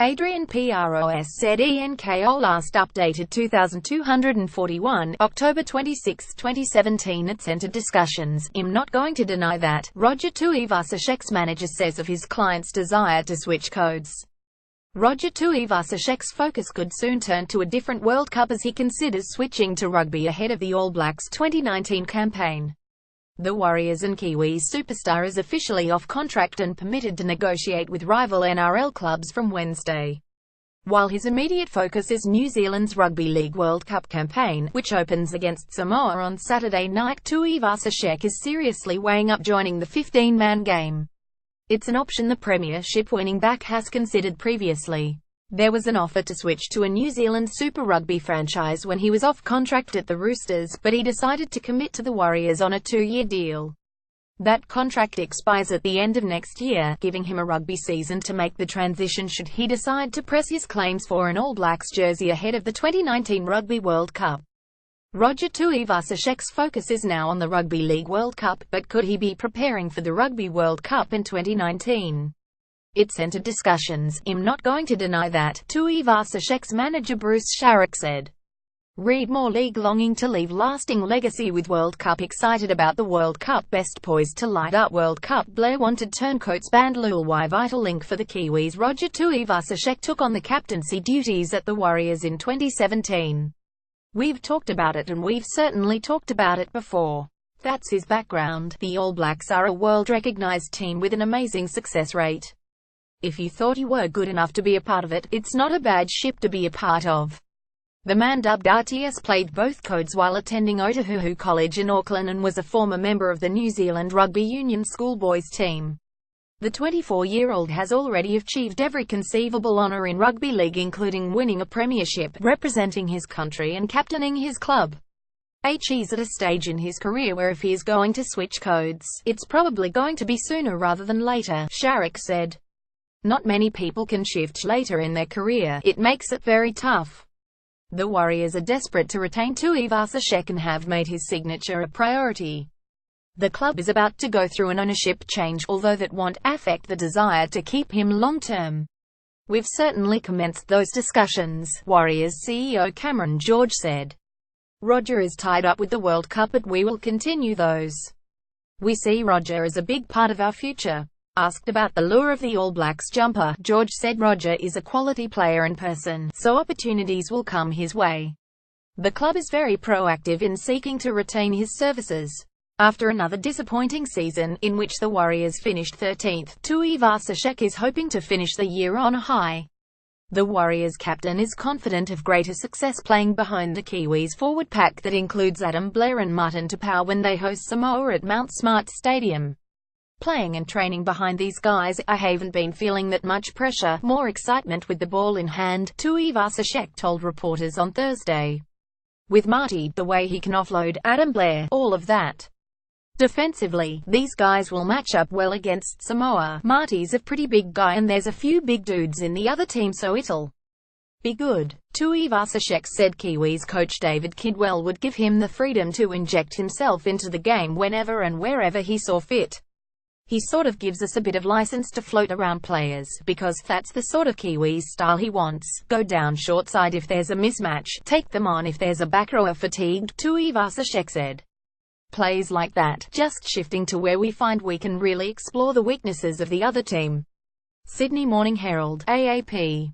Adrian Pros said ENKO last updated 2241, October 26, 2017 at Centre Discussions. I'm not going to deny that, Roger Tuivasa-Sheck's manager says of his client's desire to switch codes. Roger Tuivasa-Sheck's focus could soon turn to a different World Cup as he considers switching to rugby ahead of the All Blacks 2019 campaign. The Warriors and Kiwis superstar is officially off contract and permitted to negotiate with rival NRL clubs from Wednesday. While his immediate focus is New Zealand's Rugby League World Cup campaign, which opens against Samoa on Saturday night, Tuivasa-Sheck is seriously weighing up joining the 15-man game. It's an option the Premiership-winning back has considered previously. There was an offer to switch to a New Zealand Super Rugby franchise when he was off contract at the Roosters, but he decided to commit to the Warriors on a 2-year deal. That contract expires at the end of next year, giving him a rugby season to make the transition should he decide to press his claims for an All Blacks jersey ahead of the 2019 Rugby World Cup. Roger Tuivasa-Sheck's focus is now on the Rugby League World Cup, but could he be preparing for the Rugby World Cup in 2019? It Centre Discussions. I'm not going to deny that, Tuivasa-Sheck's manager Bruce Sharrock said. Read more. League longing to leave lasting legacy with World Cup excited about the World Cup, best poised to light up World Cup. Blair wanted turncoats band Lulwai vital link for the Kiwis. Roger Tuivasa-Sheck took on the captaincy duties at the Warriors in 2017. We've talked about it and we've certainly talked about it before. That's his background. The All Blacks are a world-recognized team with an amazing success rate. If you thought you were good enough to be a part of it, it's not a bad ship to be a part of. The man dubbed RTS played both codes while attending Otahuhu College in Auckland and was a former member of the New Zealand RugbyOnions schoolboys team. The 24-year-old has already achieved every conceivable honour in rugby league, including winning a premiership, representing his country and captaining his club. He's at a stage in his career where if he is going to switch codes, it's probably going to be sooner rather than later, Sharrock said. Not many people can shift later in their career. It makes it very tough. The Warriors are desperate to retain Tuivasa-Sheck and have made his signature a priority. The club is about to go through an ownership change, although that won't affect the desire to keep him long-term. We've certainly commenced those discussions, Warriors CEO Cameron George said. Roger is tied up with the World Cup, but we will continue those. We see Roger as a big part of our future. Asked about the lure of the All Blacks jumper, George said Roger is a quality player in person, so opportunities will come his way. The club is very proactive in seeking to retain his services. After another disappointing season, in which the Warriors finished 13th, Tuivasa-Sheck is hoping to finish the year on a high. The Warriors captain is confident of greater success playing behind the Kiwis forward pack that includes Adam Blair and Martin Tapau when they host Samoa at Mount Smart Stadium. Playing and training behind these guys, I haven't been feeling that much pressure, more excitement with the ball in hand, Tuivasa-Sheck told reporters on Thursday. With Marty, the way he can offload, Adam Blair, all of that. Defensively, these guys will match up well against Samoa. Marty's a pretty big guy and there's a few big dudes in the other team, so it'll be good. Tuivasa-Sheck said Kiwis coach David Kidwell would give him the freedom to inject himself into the game whenever and wherever he saw fit. He sort of gives us a bit of license to float around players, because that's the sort of Kiwis style he wants. Go down short side if there's a mismatch, take them on if there's a back rower fatigued, Tuivasa-Sheck said. Plays like that, just shifting to where we find we can really explore the weaknesses of the other team. Sydney Morning Herald, AAP.